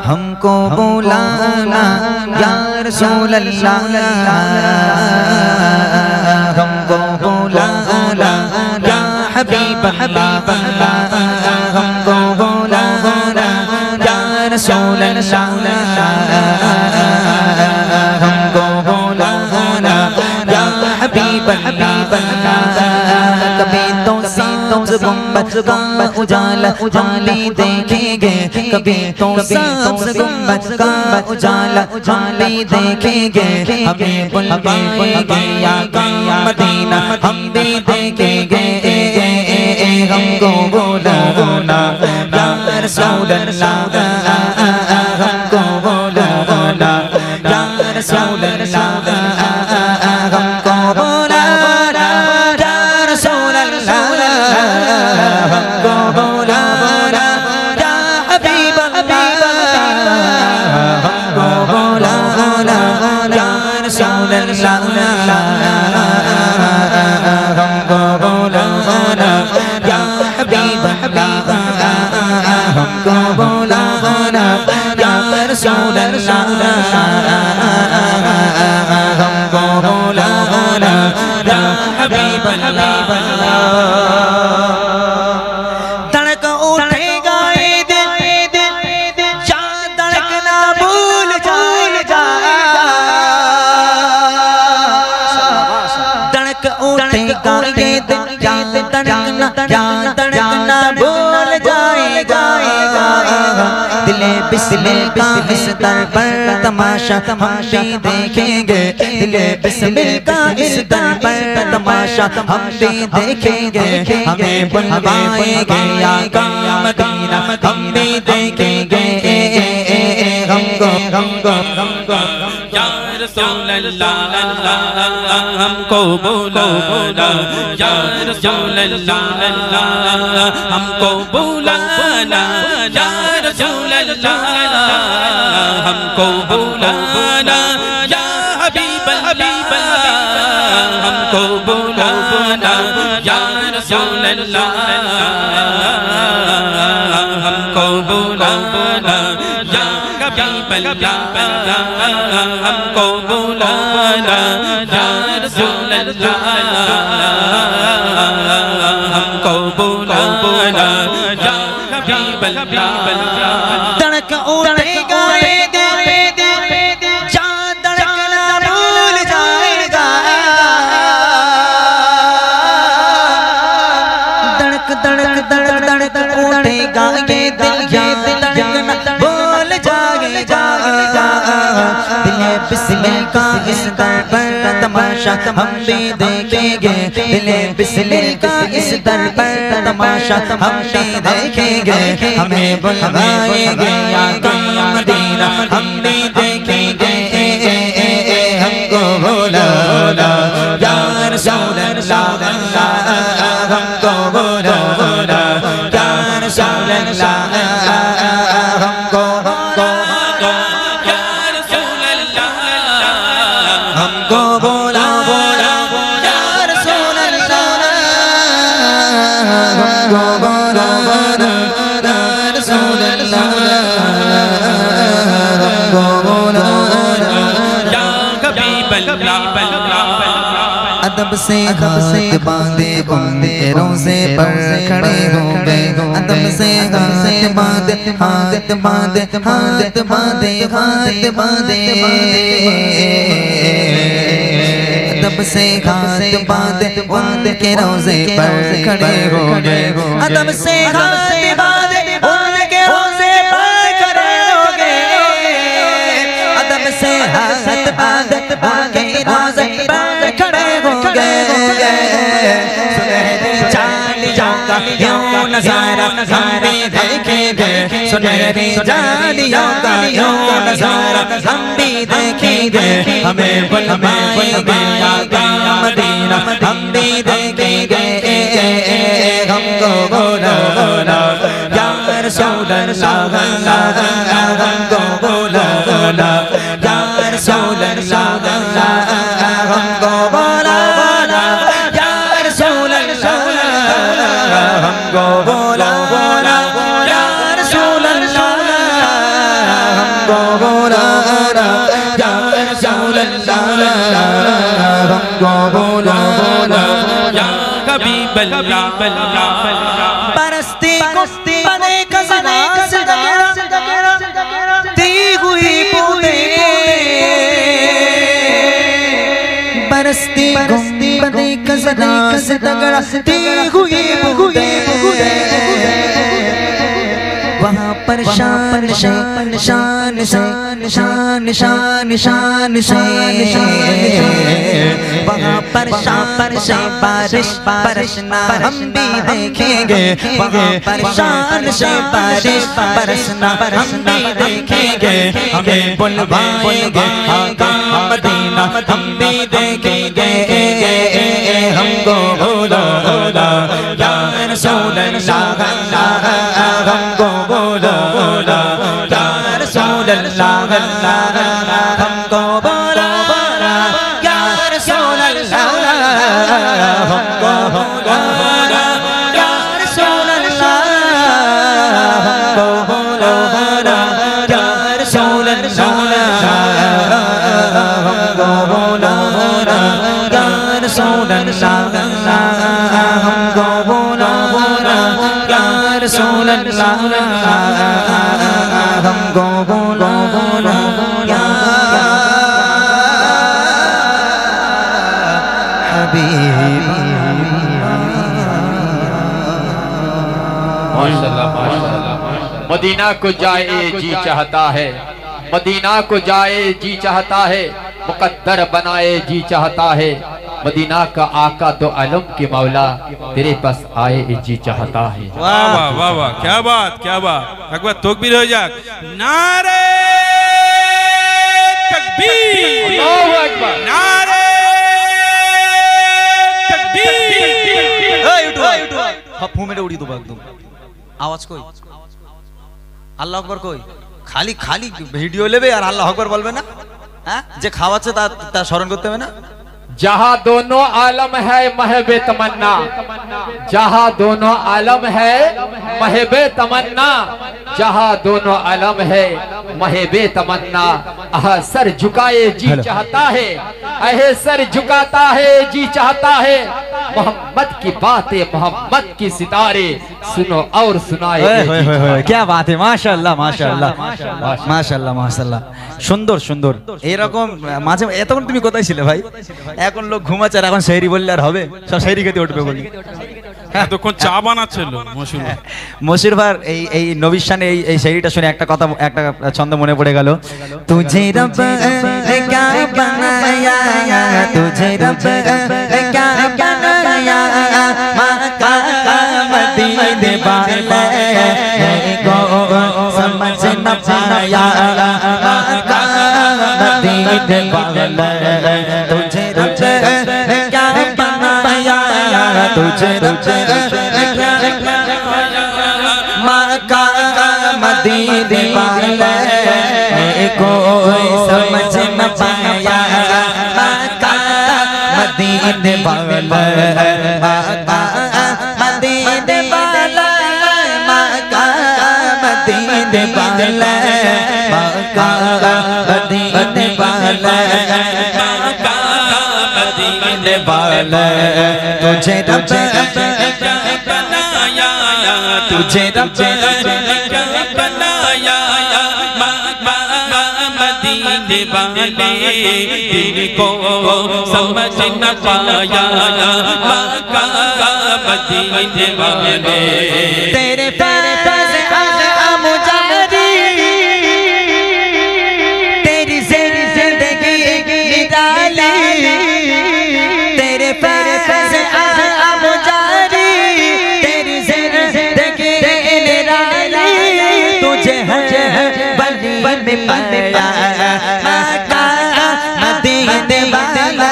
हमको बुलाना या रसूल अल्लाह, हमको बुलाना या हबीब अल्लाह, हमको बुलाना या रसूल अल्लाह, हमको बुलाना या हबीब अल्लाह। कभी तो साँझ गुंबद का उजाला उजाली देखेंगे, कभी तो साँझ गुंबद का उजाला उजाली देखेंगे, हमें बुलवाएंगे या मदीना हम भी देखेंगे, हमको बुलाना या रसूल अल्लाह, हमको बुलाना या रसूल अल्लाह, हमको बुलाना या रसूल अल्लाह, हमको बुलाना या हबीब अल्लाह, हमको बुलाना या रसूल अल्लाह, हमको बुलाना या हबीब अल्लाह, हमको बुलाना या रसूल अल्लाह, हमको बुलाना या हबीब अल्लाह। धड़क उठेगा ये दिल या धड़कना भूल जाएगा, धड़क उठेगा ये दिल या धड़कना भूल जाएगा, दिले बिस्मिल का इस दर पर तमाशा हम भी देखेंगे, दिले बिस्मिल का इस दर पर तमाशा हम भी देखेंगे, हमें बुलवाएंगे या मदीना हम भी देखेंगे, हमको या रसूल अल्लाह हमको बुलाना या रसूल अल्लाह, हमको बुलाना या रसूल अल्लाह, हमको बुलाना या हबीब अल्लाह, हमको बुलाना या रसूल अल्लाह, हमको बुलाना या हबीब अल्लाह, हमको बुलाना या रसूल अल्लाह, हमको बुलाना या हबीब अल्लाह। धड़क उठेगा ये दिल या धड़कना भूल जाएगा, धड़क धड़क धड़क धड़क उठेगा ये दिल या धड़कना भूल जाएगा, दिले बिस्मिल का इस दर पर तमाशा हम भी देखेंगे, दिले बिस्मिल का इस दर पर तमाशा हम भी देखेंगे, हमें बुलवाएंगे या मदीना हम भी देखेंगे, हमको बुलाना या रसूल अल्लाह, हमको बुलाना या रसूल अल्लाह, हमको बुलाना या रसूल अल्लाह, हमको बुलाना या रसूल अल्लाह, हमको बुलाना या रसूल अल्लाह, हमको बुलाना या हबीब अल्लाह। अदब से हाथ बांधे उनके रोज़े पर खड़े हो गए, अदब से हाथ बांधे हाथ बांधे हाथ बांधे हाथ बांधे, अदब से हाथ बांधे उनके रोज़े पर खड़े हो गए, अदब से हाथ बांधे उनके रोज़े पर खड़े हो गए, अदब से हाथ बांधे उनके रोज़े पर खड़े हो गए, सुनहरी चालियों का यूं नज़ारा हम भी देखेंगे, सुनहरी चालियों का यूं नज़ारा हम भी देखेंगे, हमें बुलवाएंगे या मदीना हम भी देखेंगे, हमको बुलाना या रसूल अल्लाह, हमको बुलाना या रसूल अल्लाह, हमको बुलाना या रसूल अल्लाह, हमको बुलाना हमको बुलाना या हबीब अल्लाह परस्ती कुश्ती बने कज़रा दी हुई बूंदे बरसती बने कज़रा से तगड़ा दी हुई बूंदे वहाँ पर शान शान शान शान शान शान शान से वहाँ पर शान से बारिश बरसना हम भी देखेंगे वहाँ पर शान से बारिश बरसना हम भी देखेंगे हमें बुलवाएंगे आका मदीना हम भी देखेंगे हमको बोलो या रसूल अल्लाह हमको बोलो या रसूल अल्लाह हमको बोलो या रसूल अल्लाह हमको बोलो या रसूल अल्लाह हमको बोलो या रसूल अल्लाह हमको बोलो या रसूल अल्लाह हमको बोलो या रसूल अल्लाह हमको बोलो या हबीब। माशाअल्लाह माशाअल्लाह। मदीना को जाए जी चाहता है, मदीना को जाए जी चाहता है, मुकद्दर बनाए जी चाहता है। मदीना का आका तो आलम के मौला तेरे पास आए जी चाहता है। वाह वाह वाह वाह, क्या बात क्या बात। एक बार तकबीर हो जाए, नारे तकबीर, अल्लाहु अकबर, नारे तकबीर। फू मेरे उड़ी दो एकदम आवाज कोई আল্লাহু আকবার কই খালি খালি ভিডিও নেবে আর আল্লাহু আকবার বলবে না হ্যাঁ যে খাওয়াচ্ছে তা স্মরণ করতে হবে না जहाँ दोनों आलम है महबे तमन्ना, जहाँ दोनों आलम है महबे तमन्ना, जहाँ दोनों आलम है महबे तमन्ना। सर झुकाए जी चाहता है, सर झुकाता है जी चाहता है। मोहम्मद की बातें मोहम्मद की सितारे सुनो और सुनाए। क्या बात है, माशाअल्लाह माशाअल्लाह माशाअल्लाह माशाअल्लाह। সুন্দর সুন্দর এরকম মাঝে এতক্ষণ তুমি কোথায় ছিলে ভাই? এখন লোক ঘুমাচ্ছে আর এখন শায়রি বললে আর হবে? সব শায়রি খেতে উঠবে বলি। এতক্ষণ চা বানাচ্ছিল মশির ভাই। মশির ভাই এই নবীর শানে এই শায়রিটা শুনে একটা কথা একটা ছন্দ মনে পড়ে গেল। তুঝে রব क्या बनाया, तुझे रब क्या बनाया, मक्का मदीने वाले को समझ न पाया, मक्का मदीने वाले तुझे रब क्या बनाया, तुझे रब क्या मक्का मदीने वाले को समझ न पाया, मक्का मदीने वाले मक्का मदीने वाले मक्का मदीने वाले मक्का मदीने वाले मक्का मदीने वाले तुझे रब बनाया, तुझे रब बनाया, मदीने वाले दिल को समझ न पाया, मक्का मदीने वाले तेरे पास मुजारी तेरी जिंदगी निराली, तेरे पास मुजारी तेरी जिंदगी निराली, तुझे है बली में पाया, मक्का मदीने वाला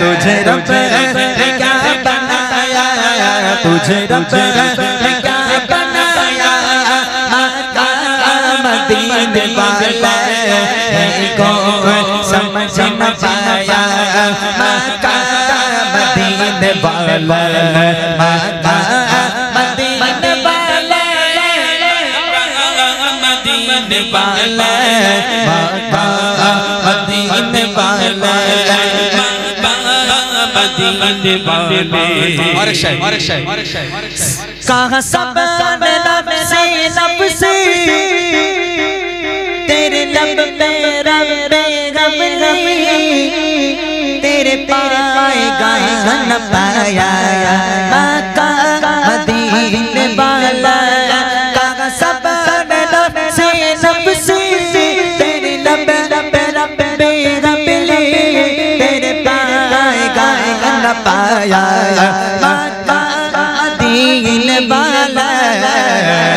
तुझे रब क्या बनाया, तुझे रब क्या बनाया, मक्का मदीने वाला को समझ न पाया, मक्का मदीने वाला मक्का मदीने वाला मदीने वाला मक्का मदीने वाला मक्का वाले और कहाँ सब नफ्सी नफ्सी तेरे लब पे रब्बे गबली तेरे पाए गाए न पाया मक्का मदीने वाला कहाँ सब नफ्सी नफ्सी तेरे लब पे रब्बे गबली तेरे पाए गाए न पाया मक्का मदीने वाला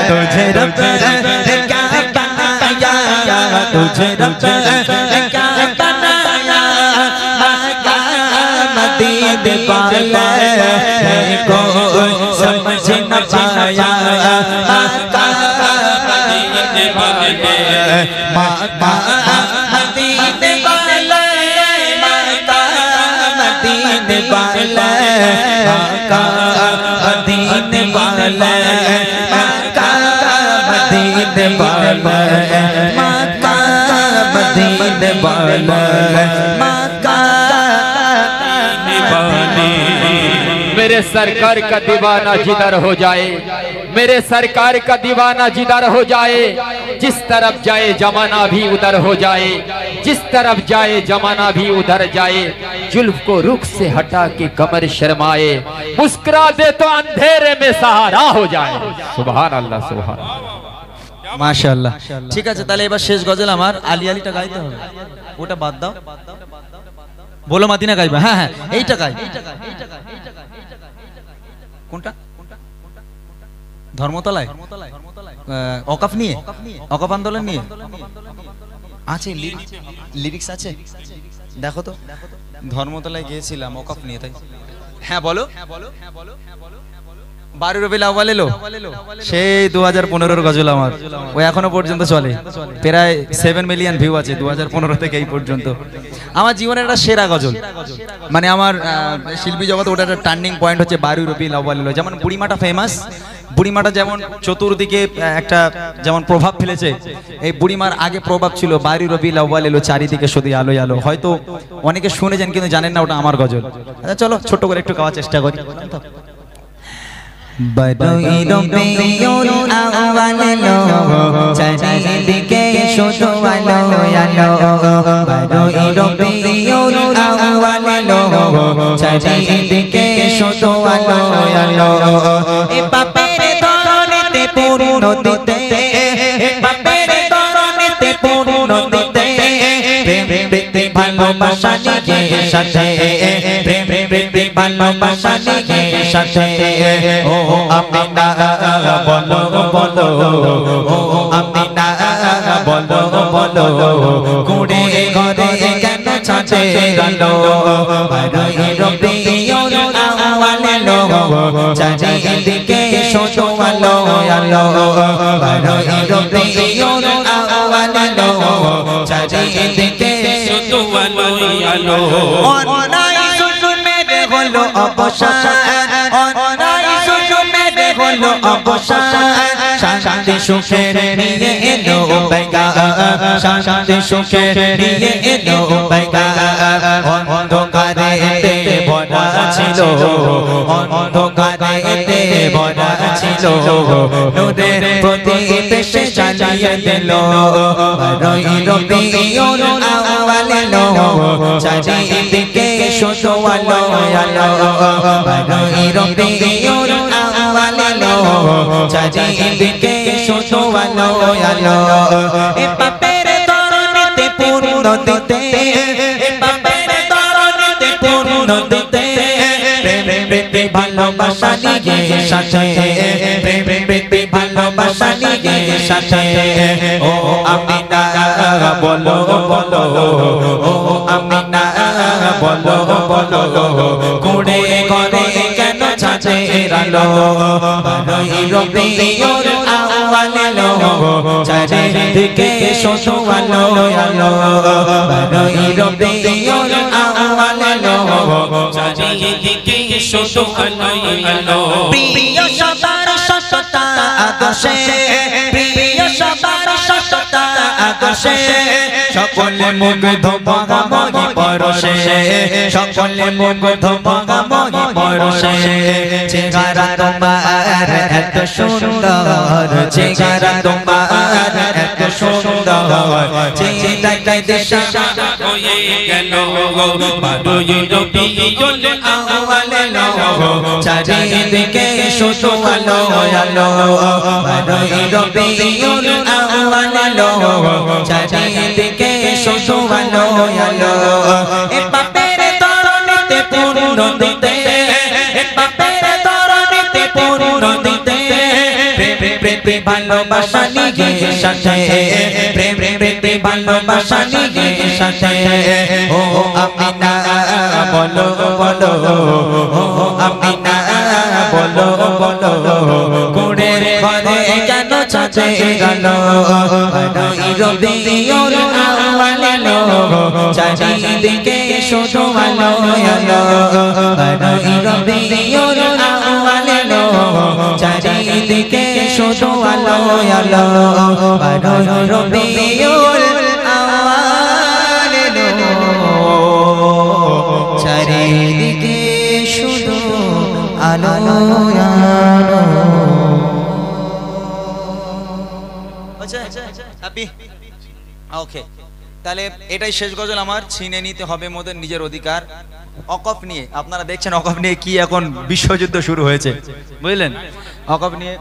तुझे रब क्या बनाया तुझे रब क्या बनाया मक्का मदीने वाला को समझ न पाया मक्का मदीने वाला मक्का मदीने वाला मक्का मदीने वाला मक्का मदीने वाला मक्का मदीने वाला मक्का मदीने वाला मक्का मदीने वाला। मेरे सरकार का दीवाना जिधर हो जाए मेरे सरकार का दीवाना जिधर हो जाए जिस तरफ जाए जमाना भी उधर हो जाए जिस तरफ जाए जमाना भी उधर जाए जुल्फ को रुख से हटा के कमर शर्माए मुस्कुरा दे तो अंधेरे में सहारा हो जाए। सुभान अल्लाह सुभान माशाअल्लाह। ঠিক আছে তাহলে এবার শেষ গজল আমার আলী আলীটা গাইতে হবে ওটা বাদ দাও বলো মাদিনা গাইবা হ্যাঁ হ্যাঁ এইটা গাই কোনটা ধর্মতলায় অকাফ নিয়ে অকাফ আন্দোলন নিয়ে আছে লিরিক্স আছে দেখো তো ধর্মতলায় গিয়েছিলাম অকাফ নিয়ে তাই হ্যাঁ বলো 12 রবিউল আউয়াল এলো সেই 2015 এর গজল আমার ওই এখনো পর্যন্ত চলে প্রায় 7 মিলিয়ন ভিউ আছে 2015 থেকে এই পর্যন্ত আমার জীবনের একটা সেরা গজল মানে আমার শিল্পী জগতে ওটা একটা টার্নিং পয়েন্ট হচ্ছে 12 রবিউল আউয়াল এলো যেমন বুড়িমাটা ফেমাস বুড়িমাটা যেমন চতুর্দিকে একটা যেমন প্রভাব ফেলেছে এই বুড়িমার আগে প্রভাব ছিল 12 রবিউল আউয়াল এলো চারিদিকে শুধু আলো আলো হয়তো অনেকে শুনেছেন কিন্তু জানেন না ওটা আমার গজল আচ্ছা চলো ছোট করে একটু গাওয়ার চেষ্টা করি বারোই রবিউল আউয়াল এলো চারিদিকে শুধু আলো আলো বারোই রবিউল আউয়াল এলো চারিদিকে শুধু আলো আলো এ পাপের ধরনেতে পূর্ণ দিতে এ পাপের ধরনেতে পূর্ণ দিতে প্রেম প্রীতি ভালোবাসা নিয়ে সাথে প্রেম প্রীতি ভালোবাসা নিয়ে সাথে ও আমিনা বলো বলো ও আমিনা বলো বলো কুড়ে ঘরে কেন ছাঁচে গেল বারোই রবিউল আউয়াল এলো চারিদিকে শুধু আলো আলো বারোই রবিউল আউয়াল এলো চারিদিকে শুধু আলো আলো অন্যায় জুলুমের হলো অবসান অন্যায় জুলুমের হলো অবসান শান্তি সুখের নিয়ে এলো বেগা শান্তি সুখের নিয়ে এলো বেগা অন্ধকারেতে ভরা ছিল অন্ধকারেতে ভরা ছিল নূরের প্রদীপ সে জ্বালিয়ে দিল বারোই রবিউল আউয়াল এলো চারিদিকে শুধু আলো আলো বারোই রবিউল আউয়াল এলো চারিদিকে শুধু আলো আলো এ পাপের ধরনেতে পূর্ণ দিতে এ পাপের ধরনেতে পূর্ণ দিতে প্রেম প্রীতি ভালোবাসা নিয়ে সাথে প্রেম প্রীতি ভালোবাসা নিয়ে সাথে ও আমিনা বলো বলো ও আমিনা বলো বলো কুড়ে ঘরে কেন ছাঁচে আলো বারোই রবিউল আউয়াল এলো চারিদিকে শুধু আলো আলো বারোই রবিউল আউয়াল এলো চারিদিকে শুধু আলো আলো প্রিয় সবার সততা আদর্শে প্রিয় সবার সততা আদর্শে সকলে মুগ্ধ মহাময়ী পরশে সকলে মুগ্ধ মহাময়ী পরশে চেহারা তোমার এত সুন্দর চেহারা তোমার এত সুন্দর চেহারা দিশা হয়ে গেল বারোই রবিউল আউয়াল চারিদিকে শুধু আলো আলো বারোই রবিউল আউয়াল চারিদিকে শুধু আলো আলো এ পাপের তরণীতে পূর্ণ দিতে এ পাপের তরণীতে পূর্ণ দিতে প্রেম ভালোবাসা নিয়ে সাথে প্রেম ভালোবাসা নিয়ে সাথে ও আমিনা বলো বলো ও আমিনা বলো বলো কুড়ের ঘরে কেন চাচে গেল বারোই রবিউল আউয়াল চারিদিকে শুধু আলো আলো বারোই রবিউল আউয়াল চারিদিকে শুধু আলো আলো বারোই রবিউল আউয়াল চারিদিকে শুধু আলো আলো। ওকে, তাহলে এটাই শেষ গজল আমার। ছিনে নিতে হবে মোদের নিজের অধিকার। অকফ নিয়ে আপনারা দেখছেন, অকফ নিয়ে কি এখন বিশ্বযুদ্ধ শুরু হয়েছে, বুঝলেন? অকফ নিয়ে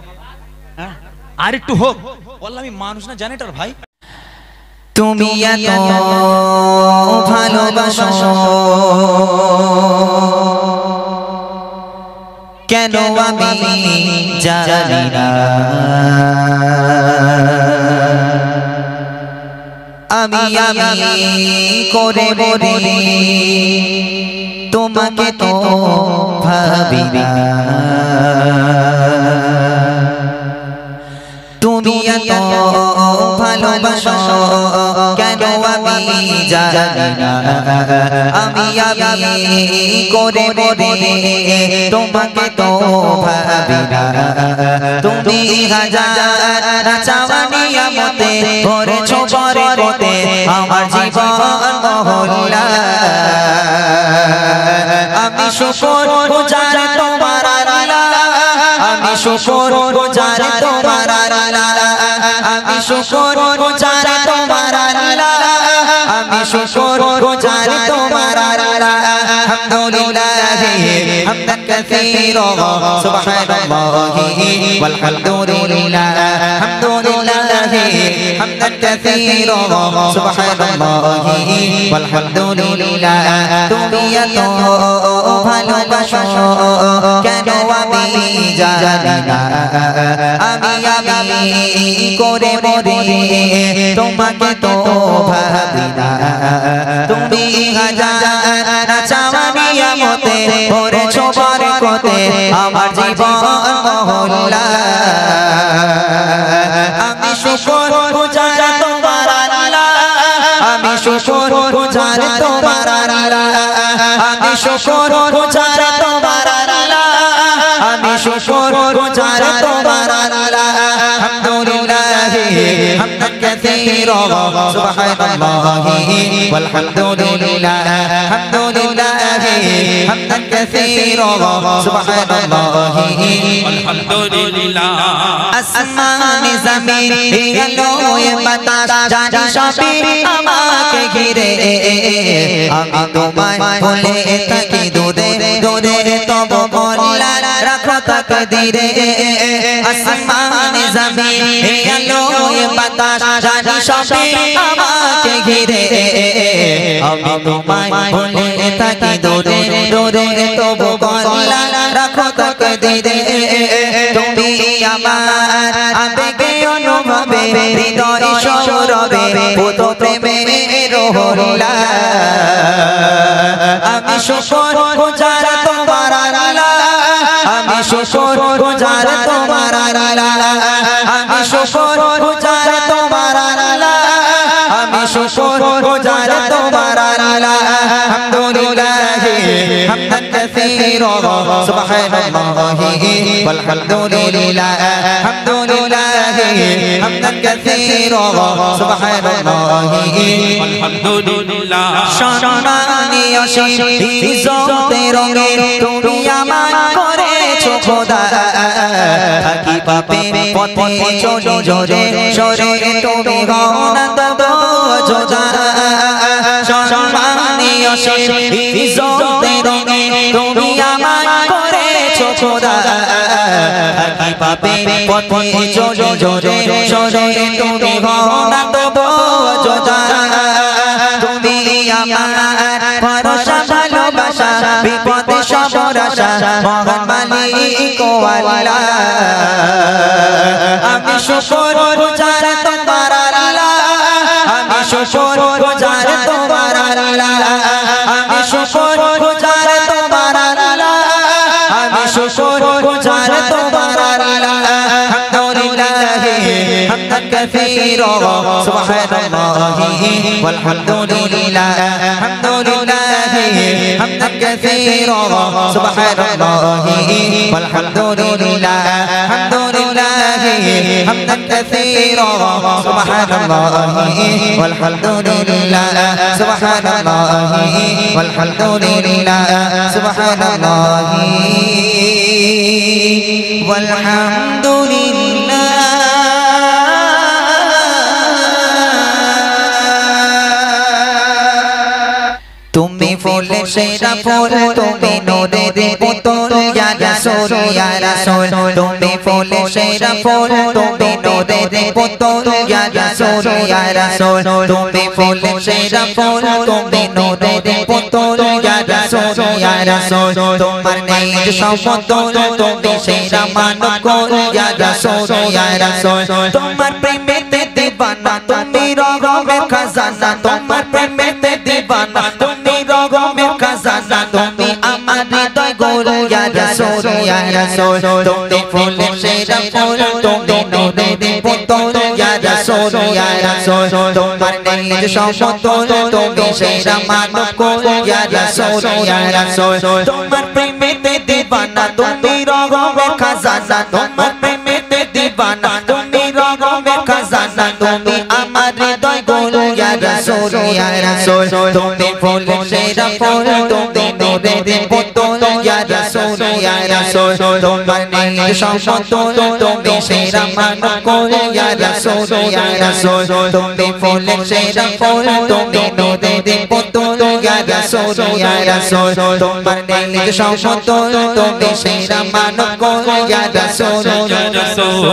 আর একটু হোক বললাম, আমি মানুষ না জেনারেটর ভাই। তুমি এত ভালোবাসো কেন আমি জানি না, আমি করে বলি তোমাকে তো ভাবি না, তুমি এত ভালোবাসো কেন আমি জানি না, আমি করে বলি তোমাকে তো ভাবি না, তুমি হাজার চাওয়ানিয়া মতে ভরেছো বরকতে আমার জীবন মহল্লা, আমি শুকর গুজার তোমার আল্লাহ, আমি শুকর গুজার তোমার আল্লাহ, আমি শুকর গুজার তোমার আল্লাহ, আমি শুকর গুজার তোমার আল্লাহ। আলহামদুলিল্লাহ হামদান কাসীরা সুবহানাল্লাহি ওয়াল হামদুলিল্লাহ, আলহামদুলিল্লাহ হামদান কাসীরা সুবহানাল্লাহি ওয়াল হামদুলিল্লাহ। তুমি এত ভালোবাসো কেন আমি জানি না, আমি করে বলি তোমাকে তো ভাবি না, তুমি হাজার চাওয়ানিয়া মতে ভরেছো বরকতে আমার জীবন মহল্লা, আমি শুকর গুজার তোমার আল্লাহ, আমি শুকর গুজার তোমার আল্লাহ, আমি শুকর গুজার তোমার আল্লাহ, আমি শুকর গুজার তোমার আল্লাহ। আলহামদুলিল্লাহ হামদান কাসীরা সুবহানাল্লাহি ওয়াল হামদুলিল্লাহ, আলহামদুলিল্লাহ হামদান কাসীরা সুবহানাল্লাহি ওয়াল হামদুলিল্লাহ। আসমান জমিন এলো এ বাতাস জানি সবই আমাকে ঘিরে, আমি তোমায় বলে থাকি দূরে দূরে তবু বলা রাখো তাকদীরে। আসমান জমিন এলো এ বাতাস জানি সবই আমাকে ঘিরে, আমি তোমায় বলে থাকি দূরে দূরে তবু বলা রাখো তাকদীরে। তুমি আমার আবেগে অনুভবে হৃদয় সৌরভে পুত প্রেমে রোহলা, আমি শুকর গুজার তোমার আল্লাহ, আমি শুকর গুজার তোমার আল্লাহ, আমি শুকর গুজার তোমার আল্লাহ, আমি শুকর গুজার তোমার আল্লাহ। আলহামদুলিল্লাহ হামদান কাসীরা সুবহানাল্লাহি ওয়াল হামদুলিল্লাহ, আলহামদুলিল্লাহ حمدا كثيرا سبحان الله আলহামদুলিল্লাহ সম্মানীয় ইজ্জতে রঙে তুমি আমায় করেছো খোদা থাকি পাপের পথে চলি জোরে সরে তুমি হও না তবু যোদা সম্মানীয় ইজ্জতে রঙে তুমি আমায় করেছো খোদা থাকি পাপের পথে চলি জোরে সরে তুমি হও না তবু যোদা তুমি আমার ভরসা ভালোবাসা বিপদে সবার আশা মহান মালিক ও আল্লাহ আমি শুকর গুজার তোমার আল্লাহ আমি শুকর গুজার তোমার আল্লাহ আমি শুকর গুজার তোমার আল্লাহ আমি শুকর গুজার তোমার আল্লাহ حمدا كثيرا سبحان الله والحمد لله الحمد لله حمدا كثيرا سبحان الله والحمد لله الحمد لله حمدا كثيرا سبحان الله والحمد لله سبحان الله والحمد لله سبحان الله والحمد لله তুমি ফুলে সেরা ফুল তুমি নূরের পুতুল ইয়া রাসূল ইয়া রাসূল তুমি ফুলে সেরা ফুল তুমি নূরের পুতুল ইয়া রাসূল ইয়া রাসূল তুমি ফুলে সেরা ফুল তুমি নূরের পুতুল ইয়া রাসূল ইয়া রাসূল তোমার নেই সমতুল তুমি সেরা মানব কুল ইয়া রাসূল ইয়া রাসূল তোমার প্রেমেতে দিবানা তুমি রগমের খাজানা তোমার প্রেমেতে দিবানা তুমি রগমের খাজানা তুমি আমার হৃদয় গোল ইয়া রাসূল ইয়া রাসূল তুমি ফুলে সেরা ফুল তুমি নূরের পুতুল ইয়া রাসূল ইয়া রাসূল তোমার নেই সমতুল তুমি সেরা মানব কুল ইয়া রাসূল ইয়া রাসূল তোমার প্রেমেতে দিবানা তুমি রগমের খাজানা তোমার প্রেমেতে দিবানা তুমি রগমের খাজানা তুমি আমার হৃদয় গোল ইয়া রাসূল ইয়া রাসূল তুমি ফুলে সেরা ফুল তুমি নূরের পুতুল ইয়া রাসূল ইয়া রাসূল তোমার নেই সমতুল তুমি সেরা মানব কুল ইয়া রাসূল ইয়া রাসূল তুমি ফুলে সেরা ফুল তুমি নূরের পুতুল ইয়া রাসূল ইয়া রাসূল তোমার নেই সমতুল তুমি সেরা মানব কুল ইয়া রাসূল ইয়া রাসূল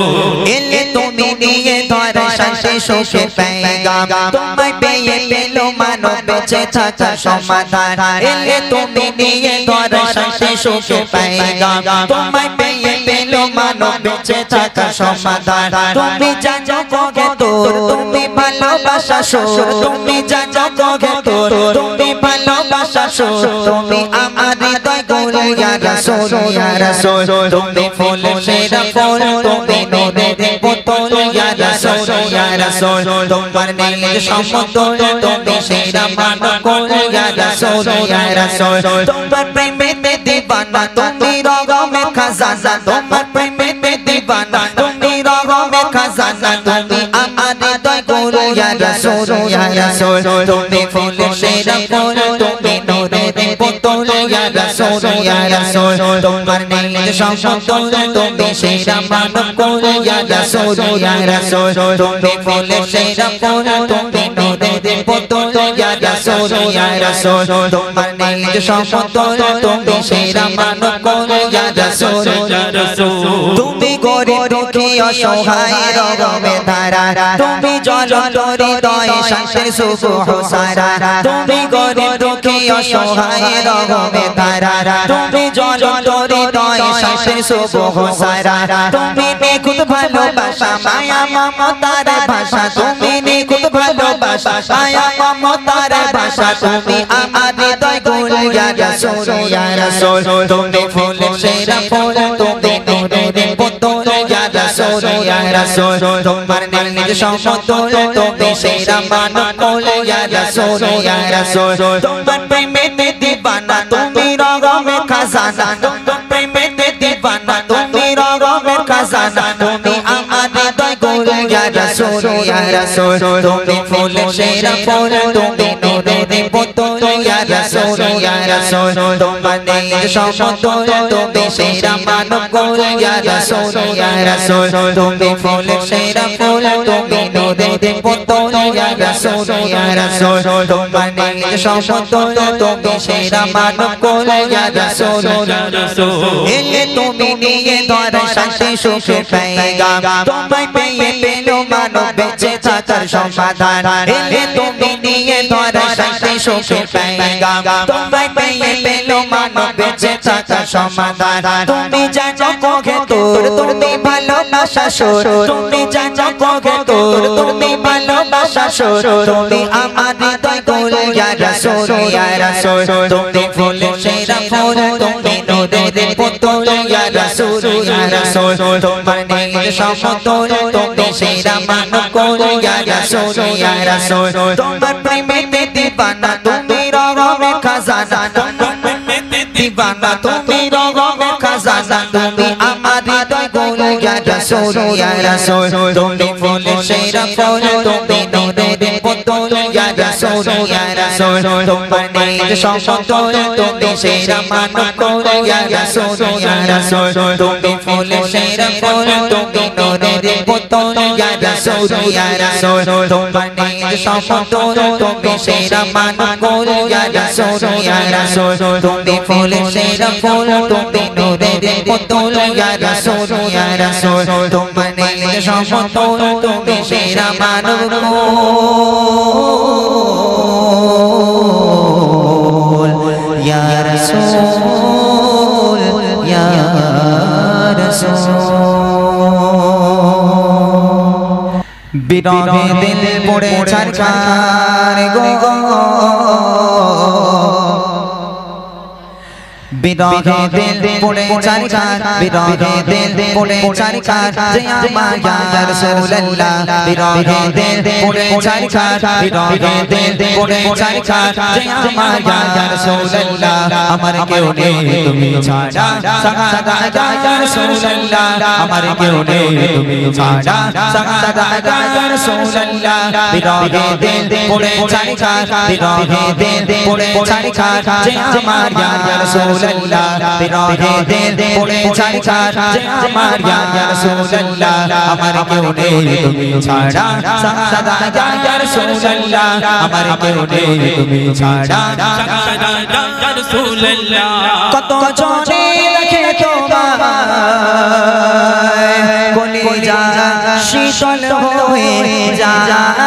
এলে তুমি নিয়ে ধরে শান্তি সুখে পেগাম তোমায় পেয়ে পেলো মানব বেঁচে থাকার সমাধান এলে তুমি নিয়ে ধরে শান্তি সুখে পেগাম তোমায় পেয়ে পেলো মানব বেঁচে থাকার সমাধান তুমি জানো কোগে তোর তুমি ভালোবাসা সুর তুমি জানো কোগে তোর তুমি ভালোবাসা সুর তুমি আমার হৃদয় গোল ইয়া রাসূল ইয়া রাসূল তুমি ফুলে সেরা ফুল তুমি নূরের পুতুল ইয়া রাসূল ইয়া রাসূল তোমার নেই সমতুল তুমি সেরা মানব কুল ইয়া রাসূল ইয়া রাসূল তোমার প্রেমেতে দিবানা তুমি রগমের খাজানা তোমার প্রেমেতে দিবানা তুমি রগমের খাজানা তুমি আমার হৃদয় গোল ইয়া রাসূল ইয়া রাসূল তুমি ফুলে সেরা ফুল তুমি নূরের পুতুল ইয়া রাসূল ইয়া রাসূল তোমার নেই সমতুল তুমি সেরা মানব কুল ইয়া রাসূল ইয়া রাসূল তুমি ফুলে সেরা ফুল তুমি নূরের পুতুল ইয়া রাসূল ইয়া রাসূল তোমার নেই সমতুল তুমি সেরা মানব কুল ইয়া রাসূল ইয়া রাসূল তুমি গরিব দুঃখী অসহায় রগমে ধারা তুমি জ্বলন্ত হৃদয়ে শান্তির সুখ হুসারা তুমি গরিব দুঃখী অসহায় রগমে ধারা তুমি জ্বলন্ত হৃদয়ে শান্তির সুখ হুসারা তুমি নিখুঁত ভালোবাসা মায়া মমতার ভাষা তুমি নিখুঁত ভালোবাসা মায়া মমতার ভাষা তুমি আমার হৃদয় গোল ইয়া রাসূল ইয়া রাসূল তুমি ফুলে সেরা ফুল তুমি নূরের পুতুল ইয়া রাসূল ইয়া রাসূল তোমার নেই সমতুল তুমি সেরা মানব কুল ইয়া রাসূল ইয়া রাসূল তোমার প্রেমেতে দিবানা তুমি রগমের খাজানা তোমার প্রেমেতে দিবানা তুমি রগমের খাজানা তুমি আমার হৃদয় গোল ইয়া রাসূল ইয়া রাসূল তুমি ফুল সেরা ফুল তুমি নূরের বোতল ইয়া রাসূল ইয়া রাসূল তোমাদের সমতুল তুমি সেরা মানব কুল ইয়া রাসূল ইয়া রাসূল তুমি ফুল সেরা ফুল তুমি নূরের বোতল ইয়া রাসূল ইয়া রাসূল তোমাদের সমতুল তুমি সেরা মানব কুল ইয়া রাসূল ইয়া রাসূল এলে তুমি নিয়ে ধরা শান্তি সুখে পেগাম তোমায় পেয়ে পেলো মানব বেঁচে থাকার সমাধান এলে তুমি নিয়ে ধরা শান্তি সুখে পেগাম তোমায় পেয়ে পেলো মানব বেঁচে থাকার সমাধান তুমি জানো কোগে তোর তুমি ভালোবাসা সুর তুমি জানো কোগে তোর তুমি ভালোবাসা সুর তুমি আমার হৃদয় গোল ইয়া রাসূল ইয়া রাসূল তুমি ফুল সেরা ফুল তুমি নূরের বোতল ইয়া রাসূল ইয়া রাসূল তোমাদের সমতুল তুমি সেরা মানব কুল ইয়া রাসূল ইয়া রাসূল তোমার প্রেমেতে দিবানা তুমি রগমে খাজানা তোমার প্রেমেতে দিবানা তুমি রগমে খাজানা তুমি আমার হৃদয় গোল ইয়া রাসূল ইয়া রাসূল তুমি ফুল সেরা ফুল তুমি নূরের বোতল ইয়া রাসূল ইয়া রাসূল তোমাদের সমতুল তুমি সেরা মানব কুল ইয়া রাসূল ইয়া রাসূল তুমি ফুল সেরা ফুল তুমি নূরের বোতল ইয়া রাসূল ইয়া রাসূল তোমাদের সমতুল তুমি সেরা মানব কুল ইয়া রাসূল ইয়া রাসূল তুমি ফুল সেরা ফুল তুমি নূরের বোতল ইয়া রাসূল ইয়া রাসূল তোমাদের সমতুল তুমি সেরা মানব কুল ইয়া রাসূল ইয়া রাসূল বিরহে দিল পড়ে ছারখার গো বিরহে দিল পড়ে ছারখার বিরহে দিল পড়ে ছারখার যে আমার ইয়া রাসূলুল্লাহ বিরহে দিল পড়ে ছারখার বিরহে দিল পড়ে ছারখার যে আমার ইয়া রাসূলুল্লাহ আমার কেউ নেই তুমি ছাড়া সাগাদা ইয়া রাসূলুল্লাহ আমার কেউ নেই তুমি ছাড়া সাগাদা ইয়া রাসূলুল্লাহ বিরহে দিল পড়ে ছারখার বিরহে দিল পড়ে ছারখার যে আমার ইয়া রাসূলুল্লাহ বিরহে দিল পড়ে ছারখার যে আমার ইয়া রাসূলুল্লাহ আমার কেউ নেই তুমি ছাড়া সাগাদা ইয়া রাসূলুল্লাহ আমার কেউ নেই তুমি ছাড়া সাগাদা ইয়া রাসূলুল্লাহ কত জনে রাখে তোমায় কলিজা শীতল হয়ে যায়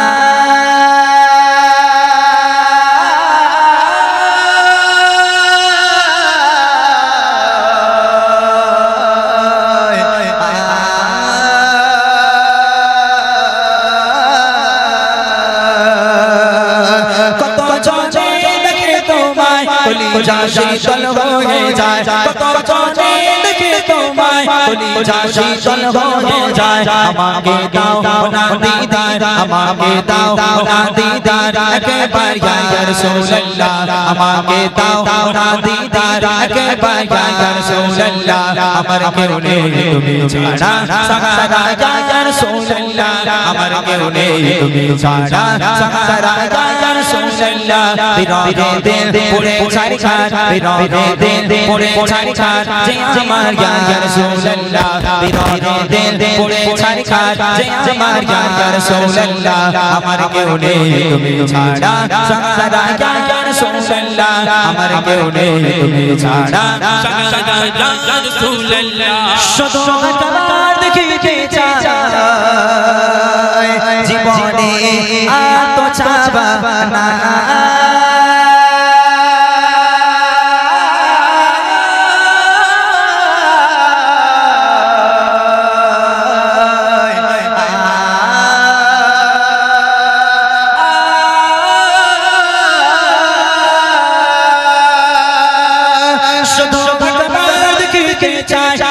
কলিজা শীতল হয়ে যায় কত জনে দেখে তোমায় কলিজা শীতল হয়ে যায় আমাকে দাও না দিদার আমাকে দাও না দিদার একবার ইয়া রাসূলুল্লাহ আমাকে দাও না দিদার একবার ইয়া রাসূলুল্লাহ আমার কেউ নেই তুমি ছাড়া সাগাদা ইয়া রাসূলুল্লাহ আমার কেউ নেই তুমি ছাড়া সাগাদা ইয়া রাসূলুল্লাহ বিরহে দিল পড়ে ছারখার বিরহে দিল পড়ে ছারখার যে আমার ইয়া রাসূলুল্লাহ বিরহে দিল পড়ে ছারখার যে আমার ইয়া রাসূলুল্লাহ আমার কেউ নেই তুমি ছাড়া সাগাদা ইয়া রাসূলুল্লাহ আমার কেউ নেই তুমি ছাড়া সাগাদা ইয়া রাসূলুল্লাহ শুধু একবার দেখিতে চাই জীবনে আর তো চাবা না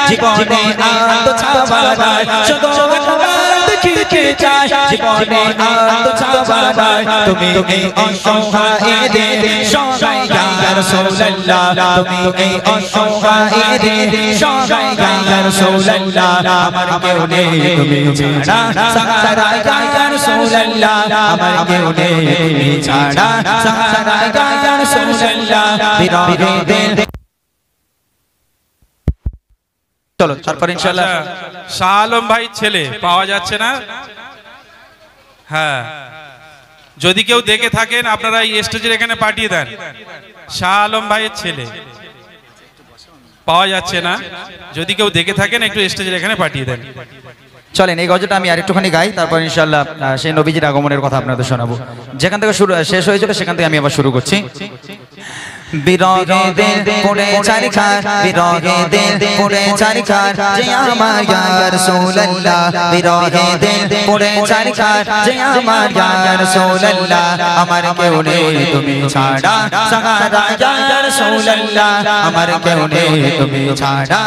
জীবনে আর তো চাবা না শুধু একবার দেখিতে চাই জীবনে আর চাওয়া নাই তুমি এই অসহায়দের সহায় ইয়া রাসূলুল্লাহ তুমি এই অসহায়দের সহায় ইয়া রাসূলুল্লাহ আমার কেউ নেই তুমি ছাড়া সাহারা ইয়া রাসূলুল্লাহ আমার কেউ নেই তুমি ছাড়া সাহারা ইয়া রাসূলুল্লাহ বিরহে চলো তারপর ইনশাআল্লাহ শাহ আলম ভাই ছেলে পাওয়া যাচ্ছে না। হ্যাঁ, যদি কেউ দেখে থাকেন আপনারা এই স্টেজের এখানে পাঠিয়ে দেন। শাহ আলম ভাইয়ের ছেলে পাওয়া যাচ্ছে না, যদি কেউ দেখে থাকেন একটু স্টেজের এখানে পাঠিয়ে দেন। চলেন এই গজলটা আমি আরেকটুখানি গাই, তারপর ইনশাআল্লাহ সেই নবীজির আগমনের কথা আপনাদের শোনাবো। যেখান থেকে শুরু শেষ হয়েছিল সেখান থেকে আমি আবার শুরু করছি। বিরহে দিল পড়ে চারিখার বিরহে দিল পড়ে চারিখার যে আমার ইয়া রাসূলুল্লাহ বিরহে দিল পড়ে চারিখার যে আমার ইয়া রাসূলুল্লাহ আমার কেউ নেই তুমি ছাড়া সাহারা ইয়া রাসূলুল্লাহ আমার কেউ নেই তুমি ছাড়া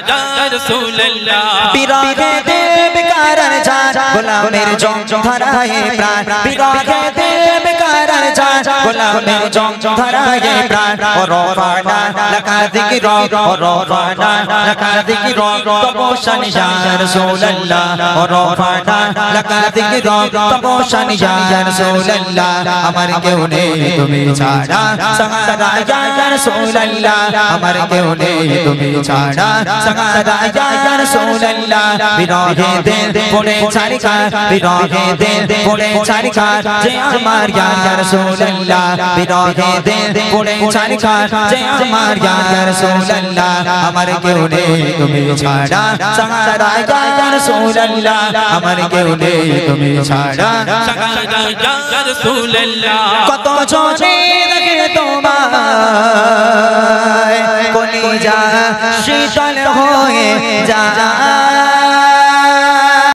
ইয়া রাসূলুল্লাহ বিরহে দিল বেকারার জান গোলামের জং ধরায় প্রাণ বিরহে দিল বেকারার জান গোলামের জং ধরায় প্রাণ ও রফানা লাকা যিকর ও রফানা লাকা যিকর তবশান ইয়া রাসূলুল্লাহ ও রফানা লাকা যিকর তবশান ইয়া রাসূলুল্লাহ আমার কেউ নেই তুমি ছাড়া সাহারা ইয়া রাসূলুল্লাহ আমার কেউ নেই তুমি ছাড়া সাহারা ইয়া রাসূলুল্লাহ বিরহে দিল পড়ে চারিখার বিরহে দিল পড়ে চারিখার যে আমার ইয়া রাসূলুল্লাহ বিরহে দিল পড়ে চারিখার যে আমার ইয়া রাসূলুল্লাহ আমার কেউ নেই তুমি ছাড়া সাহারা ইয়া রাসূলুল্লাহ আমার কেউ নেই তুমি ছাড়া ইয়া রাসূলুল্লাহ কত জনে দেখে তোমায় কলিজা শীতল হয়ে যায়